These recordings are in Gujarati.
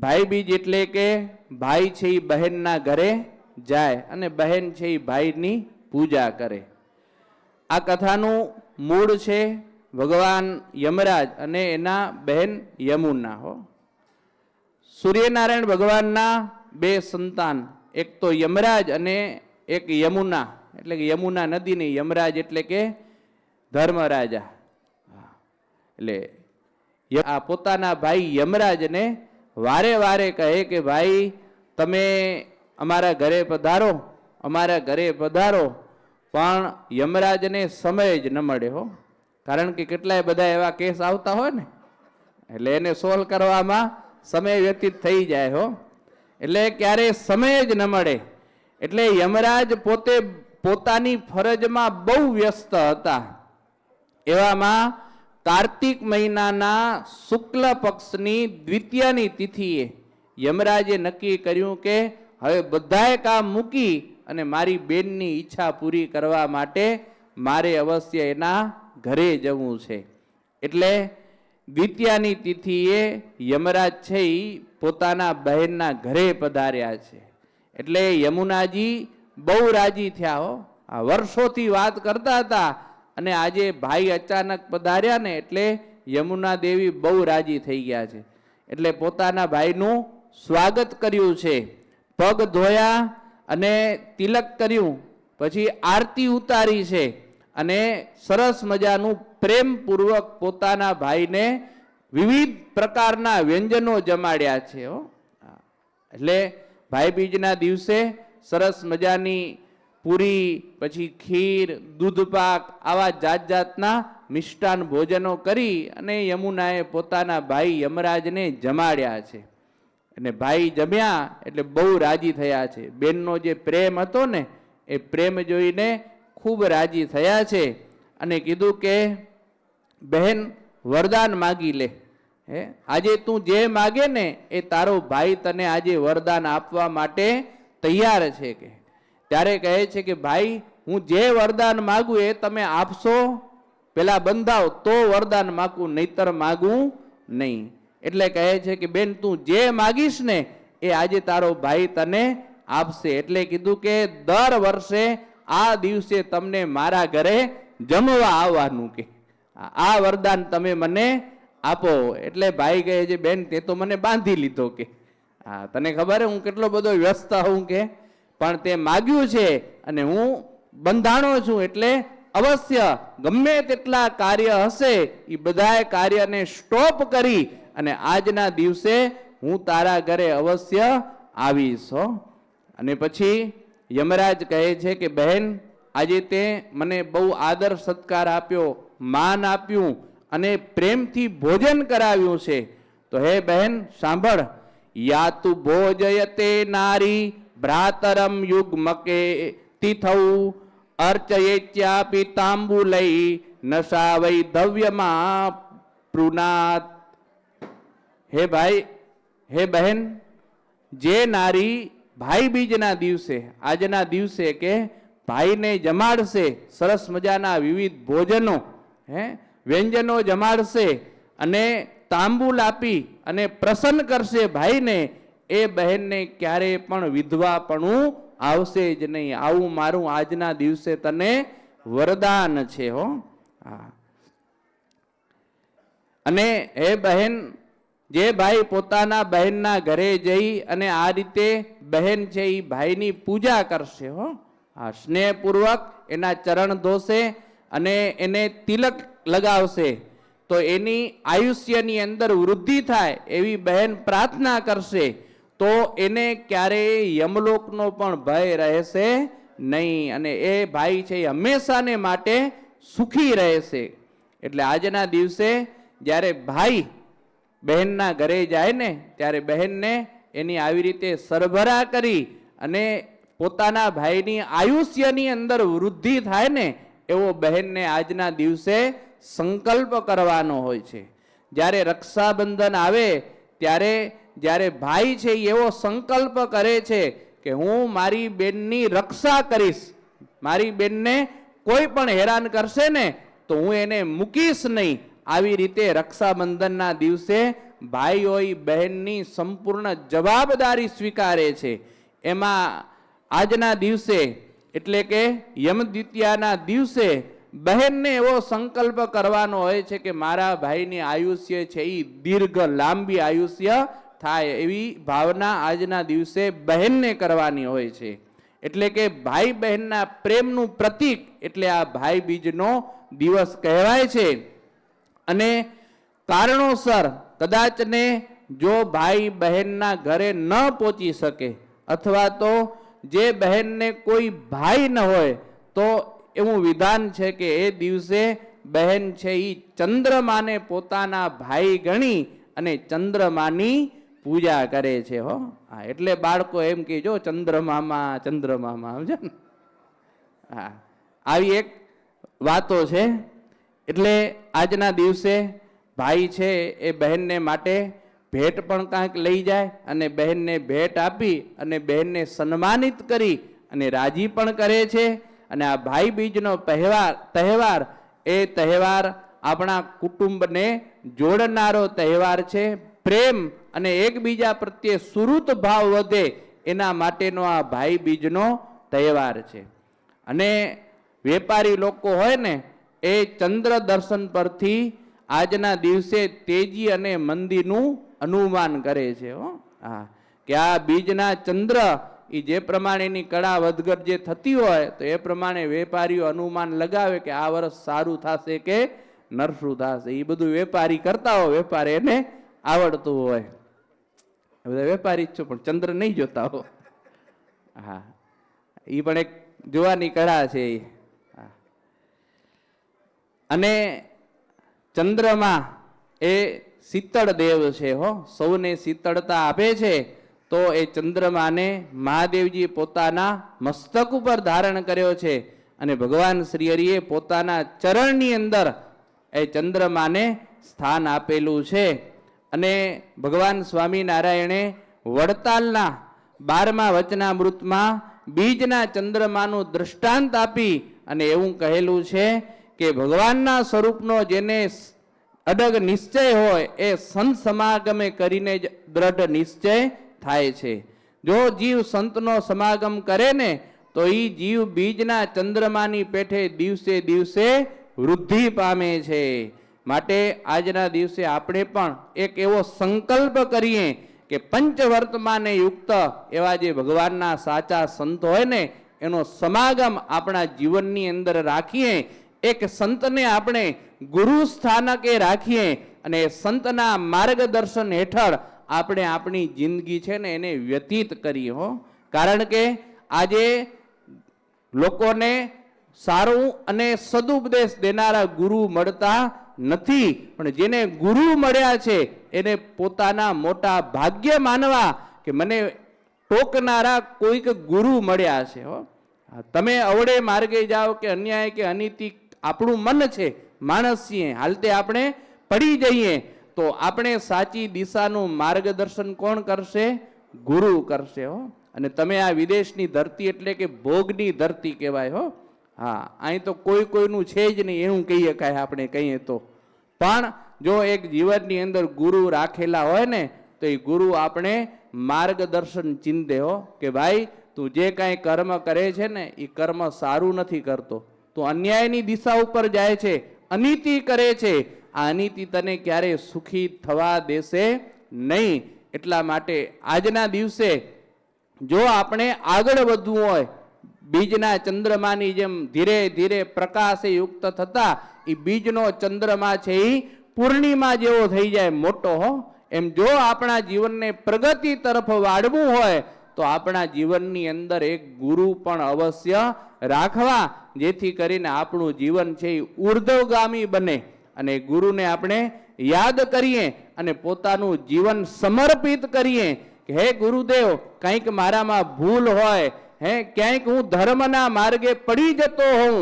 ભાઈ બીજ એટલે કે ભાઈ છે એ બહેનના ઘરે જાય અને બહેન છે એ ભાઈની પૂજા કરે. આ કથાનું મૂળ છે ભગવાન યમરાજ અને એના બહેન યમુના. સૂર્યનારાયણ ભગવાનના બે સંતાન, એક તો યમરાજ અને એક યમુના, એટલે કે યમુના નદી ની, યમરાજ એટલે કે ધર્મરાજા. એટલે આ પોતાના ભાઈ યમરાજને વારે વારે કહે કે ભાઈ તમે અમારા ઘરે પધારો, અમારા ઘરે પધારો. પણ યમરાજને સમય જ ન મળે કારણ કે કેટલાય બધા એવા કેસ આવતા હોય ને, એટલે એને સોલ્વ કરવામાં સમય વ્યતીત થઈ જાય એટલે ક્યારે સમય જ ન મળે. એટલે યમરાજ પોતે પોતાની ફરજમાં બહુ વ્યસ્ત હતા. એવામાં કાર્તિક મહિનાના શુક્લ પક્ષની દ્વિતીયાની તિથિએ યમરાજે નક્કી કર્યું કે હવે બધાએ કામ મૂકી અને મારી બેનની ઈચ્છા પૂરી કરવા માટે મારે અવશ્ય એના ઘરે જવું છે. એટલે દ્વિતીયાની તિથિએ યમરાજ છે એ પોતાના બહેનના ઘરે પધાર્યા છે. એટલે યમુનાજી બહુ રાજી થયા આ વર્ષોથી વાત કરતા હતા અને આજે ભાઈ અચાનક પધાર્યા ને એટલે યમુના દેવી બહુ રાજી થઈ ગયા છે. એટલે પોતાના ભાઈનું સ્વાગત કર્યું છે, પગ ધોયા અને તિલક કર્યું, પછી આરતી ઉતારી છે અને સરસ મજાનું પ્રેમપૂર્વક પોતાના ભાઈને વિવિધ પ્રકારના વ્યંજનો જમાડ્યા છે. એટલે ભાઈ બીજના દિવસે સરસ મજાની પૂરી, પછી ખીર, દૂધપાક, આવા જાત જાતના મિષ્ટાન ભોજનો કરી અને યમુનાએ પોતાના ભાઈ યમરાજને જમાડ્યા છે. અને ભાઈ જમ્યા એટલે બહુ રાજી થયા છે. બેનનો જે પ્રેમ હતો ને એ પ્રેમ જોઈને ખૂબ રાજી થયા છે અને કીધું કે બહેન વરદાન માગી લે. આજે તું જે માગે ને એ તારો ભાઈ તને આજે વરદાન આપવા માટે તૈયાર છે. કે ત્યારે કહે છે કે ભાઈ હું જે વરદાન માગું એ તમે આપશો? પેલા બંધાવ તો વરદાન માગું, નહીતર માગું નહીં. એટલે કહે છે કે બેન તું જે માગીશ ને એ આજે તારો ભાઈ તને આપશે. એટલે કીધું કે દર વર્ષે આ દિવસે તમને મારા ઘરે જમવા આવવાનું, કે આ વરદાન તમે મને આપો. એટલે ભાઈ કહે છે બેન તે તો મને બાંધી લીધો, કે હા તને ખબર હું કેટલો બધો વ્યસ્ત હું, કે પણ તે માગ્યું છે અને હું બંધાણો છું. એટલે અવશ્ય ગમે તેટલા કાર્ય હશે એ બધા કાર્યને સ્ટોપ કરી અને આજના દિવસે હું તારા ઘરે અવશ્ય આવીશ. અને પછી યમરાજ કહે છે કે બહેન આજે તે મને બહુ આદર સત્કાર આપ્યો, માન આપ્યું અને પ્રેમથી ભોજન કરાવ્યું છે. તો હે બહેન સાંભળ, યાતુ ભોજયતે નારી ભ્રાતરમ યુગ્મકે તિથૌ અર્ચયેત્યાપી તાંબુલૈ નશા વૈ ધવ્યમાં પ્રુનાત. હે ભાઈ, હે બહેન, જે નારી ભાઈ બીજના દિવસે, આજના દિવસે કે ભાઈને જમાડશે, સરસ મજાના વિવિધ ભોજનો વ્યંજનો જમાડશે અને તાંબુલ આપી અને પ્રસન્ન કરશે ભાઈને, એ બહેનને ક્યારેય પણ વિધવાપણું આવશે જ નહીં. આવું મારું આજના દિવસે તને વરદાન છે. અને હે બહેન, જે ભાઈ પોતાના બહેનના ઘરે જઈ અને આ રીતે બહેન છે એ ભાઈની પૂજા કરશે, સ્નેહપૂર્વક એના ચરણ ધોશે અને એને તિલક લગાવશે, તો એની આયુષ્યની અંદર વૃદ્ધિ થાય એવી બહેન પ્રાર્થના કરશે, તો એને ક્યારેય યમલોકનો પણ ભય રહેશે નહીં અને એ ભાઈ છે એ હંમેશાને માટે સુખી રહેશે. એટલે આજના દિવસે જ્યારે ભાઈ બહેનના ઘરે જાય ને ત્યારે બહેનને એની આવી રીતે સરભરા કરી અને પોતાના ભાઈની આયુષ્યની અંદર વૃદ્ધિ થાય ને એવો બહેનને આજના દિવસે સંકલ્પ કરવાનો હોય છે. જ્યારે રક્ષાબંધન આવે ત્યારે જ્યારે ભાઈ છે એવો સંકલ્પ કરે છે કે હું મારી બેનની રક્ષા કરીશ, મારી બેનને કોઈ પણ હેરાન કરશે ને તો હું એને મૂકીશ નહીં. આવી રીતે રક્ષાબંધનના દિવસે ભાઈ હોય બહેનની સંપૂર્ણ જવાબદારી સ્વીકારે છે. એમાં આજના દિવસે એટલે કે યમદ્વિતીયાના દિવસે બહેનને એવો સંકલ્પ કરવાનો હોય છે કે મારા ભાઈની આયુષ્ય છે એ દીર્ઘ લાંબી આયુષ્ય થાય, એવી ભાવના આજના દિવસે બહેનને કરવાની હોય છે. એટલે કે ભાઈ બહેનના પ્રેમનું પ્રતીક એટલે આ ભાઈ બીજનો દિવસ કહેવાય છે. અને કારણોસર કદાચને જો ભાઈ બહેનના ઘરે ન પહોંચી શકે અથવા તો જે બહેનને કોઈ ભાઈ ન હોય તો એવું વિધાન છે કે એ દિવસે બહેન છે એ ચંદ્રમાને પોતાના ભાઈ ગણી અને ચંદ્રમાની પૂજા કરે છે. હો હા, એટલે બાળકો એમ કે જો ચંદ્રમામા ચંદ્રમામા, સમજે ને? હા, આવી એક વાતો છે. એટલે આજના દિવસે ભાઈ છે એ બહેનને માટે ભેટ પણ કાંઈક લઈ જાય અને બહેનને ભેટ આપી અને બહેનને સન્માનિત કરી અને રાજી પણ કરે છે. અને આ ભાઈ બીજનો તહેવાર એ તહેવાર આપણા કુટુંબને જોડનારો તહેવાર છે. પ્રેમ અને એકબીજા પ્રત્યે સુહૃદ ભાવ વધે એના માટેનો આ ભાઈ બીજનો તહેવાર છે. અને વેપારી લોકો હોય ને એ ચંદ્ર દર્શન પરથી આજના દિવસે તેજી અને મંદીનું અનુમાન કરે છે. હા, કે આ બીજના ચંદ્ર એ જે પ્રમાણેની કળા વધઘટ જે થતી હોય તો એ પ્રમાણે વેપારીઓ અનુમાન લગાવે કે આ વર્ષ સારું થશે કે નરસું થશે. એ બધું વેપારી કરતા હોય, વેપાર એને આવડતું હોય. બધા વેપારી જ છો પણ ચંદ્ર નહીં જોતા હો. હા, એ પણ એક જોવાની કળા છે. અને ચંદ્રમાં એ શીતળ દેવ છે. હો, સૌને શીતળતા આપે છે. તો એ ચંદ્રમાને મહાદેવજી પોતાના મસ્તક ઉપર ધારણ કર્યો છે અને ભગવાન શ્રી હરિએ પોતાના ચરણની અંદર એ ચંદ્રમાને સ્થાન આપેલું છે. અને ભગવાન સ્વામિનારાયણે વડતાલના 12મા વચનામૃતમાં બીજના ચંદ્રમાનું દૃષ્ટાંત આપી અને એવું કહેલું છે કે ભગવાનના સ્વરૂપનો જેને અડગ નિશ્ચય હોય એ સંત સમાગમે કરીને જ દ્રઢ નિશ્ચય થાય છે. જો જીવ સંતનો સમાગમ કરે ને તો એ જીવ બીજના ચંદ્રમાની પેઠે દિવસે દિવસે વૃદ્ધિ પામે છે. માટે આજના દિવસે આપણે પણ એક એવો સંકલ્પ કરીએ કે પંચવર્તમાને યુક્ત એવા જે ભગવાનના સાચા સંત હોય ને એનો સમાગમ આપણા જીવનની અંદર રાખીએ. એક સંતને આપણે ગુરુ સ્થાનકે રાખીએ અને સંતના માર્ગદર્શન હેઠળ આપણે આપણી જિંદગી છે ને એને વ્યતીત કરીએ. હો, કારણ કે આજે લોકોને સારું અને સદુપદેશ દેનારા ગુરુ મળતા નથી, પણ જેને ગુરુ મળ્યા છે એને પોતાના મોટા ભાગ્ય માનવા કે મને ટોકનારા કોઈક ગુરુ મળ્યા છે. હો, તમે અવળે માર્ગે જાઓ કે અન્યાય કે અનીતિ આપણું મન છે, માણસ છીએ, હાલતે આપણે પડી જઈએ તો આપણે સાચી દિશાનું માર્ગદર્શન કોણ કરશે? ગુરુ કરશે. હો, અને તમે આ વિદેશની ધરતી એટલે કે ભોગની ધરતી કહેવાય. હો હા, અહીં તો કોઈ કોઈનું છે જ નહીં એવું કહીએ કાંઈ આપણે કહીએ તો. પણ જો એક જીવનની અંદર ગુરુ રાખેલા હોય ને તો એ ગુરુ આપણે માર્ગદર્શન ચિંતે. હો કે ભાઈ તું જે કાંઈ કર્મ કરે છે ને એ કર્મ સારું નથી કરતો, તું અન્યાયની દિશા ઉપર જાય છે, અનીતિ કરે છે, આ અનીતિ તને ક્યારે સુખી થવા દેશે નહીં. એટલા માટે આજના દિવસે જો આપણે આગળ વધવું હોય, બીજના ચંદ્રમાની જેમ ધીરે ધીરે પ્રકાશે યુક્ત થતા એ બીજનો ચંદ્રમા છે એ પૂર્ણિમા જેવો થઈ જાય મોટો. હો, એમ જો આપણા જીવનને પ્રગતિ તરફ વાળવું હોય તો આપણા જીવનની અંદર એક ગુરુ પણ અવશ્ય રાખવા, જેથી કરીને આપણું જીવન છે એ ઉર્ધ્વગામી બને. અને ગુરુને આપણે યાદ કરીએ અને પોતાનું જીવન સમર્પિત કરીએ કે હે ગુરુદેવ, કંઈક મારામાં ભૂલ હોય, હે ક્યાંક હું ધર્મના માર્ગે પડી જતો હોઉં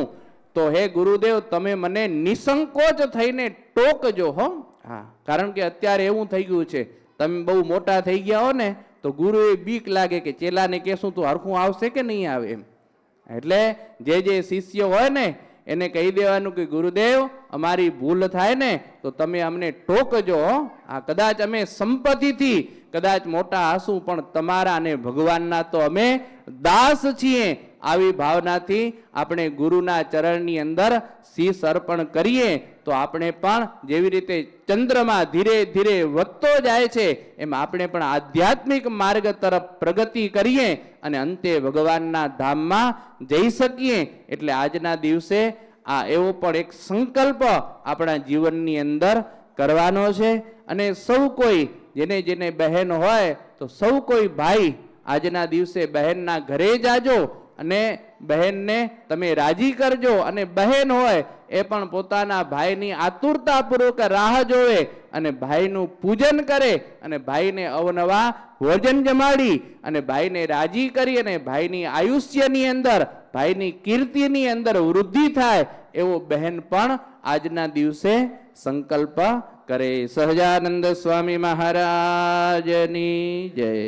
તો હે ગુરુદેવ તમે મને નિસંકોચ થઈને ટોકજો. હો હા, કારણ કે અત્યારે એવું થઈ ગયું છે, તમે બહુ મોટા થઈ ગયા હો ને તો ગુરુએ બીક લાગે કે ચેલાને કહેશું તું હરખું આવશે કે નહીં આવે એમ. એટલે જે શિષ્ય હોય ને એને કહી દેવાનું કે ગુરુદેવ અમારી ભૂલ થાય ને તો તમે અમને ટોકજો. આ કદાચ અમે સંપત્તિથી કદાચ મોટા હશું, પણ તમારા અને ભગવાનના તો અમે દાસ છીએ. આવી ભાવનાથી આપણે ગુરુના ચરણની અંદર શીશ અર્પણ કરીએ તો આપણે પણ જેવી રીતે ચંદ્રમાં ધીરે ધીરે વધતો જાય છે, એમ આપણે પણ આધ્યાત્મિક માર્ગ તરફ પ્રગતિ કરીએ અને અંતે ભગવાનના ધામમાં જઈ શકીએ. એટલે આજના દિવસે આ એવો પણ એક સંકલ્પ આપણા જીવનની અંદર કરવાનો છે. અને સૌ કોઈ જેને જેને બહેન હોય તો સૌ કોઈ ભાઈ આજના દિવસે બહેનના ઘરે જાજો અને બહેનને તમે રાજી કરજો. અને બહેન હોય એ પણ પોતાના ભાઈની આતુરતાપૂર્વક રાહ જોવે અને ભાઈનું પૂજન કરે અને ભાઈને અવનવા ભોજન જમાડી અને ભાઈને રાજી કરી અને ભાઈની આયુષ્યની અંદર, ભાઈની કીર્તિની અંદર વૃદ્ધિ થાય એવો બહેન પણ આજના દિવસે સંકલ્પ કરે. સહજાનંદ સ્વામી મહારાજની જય.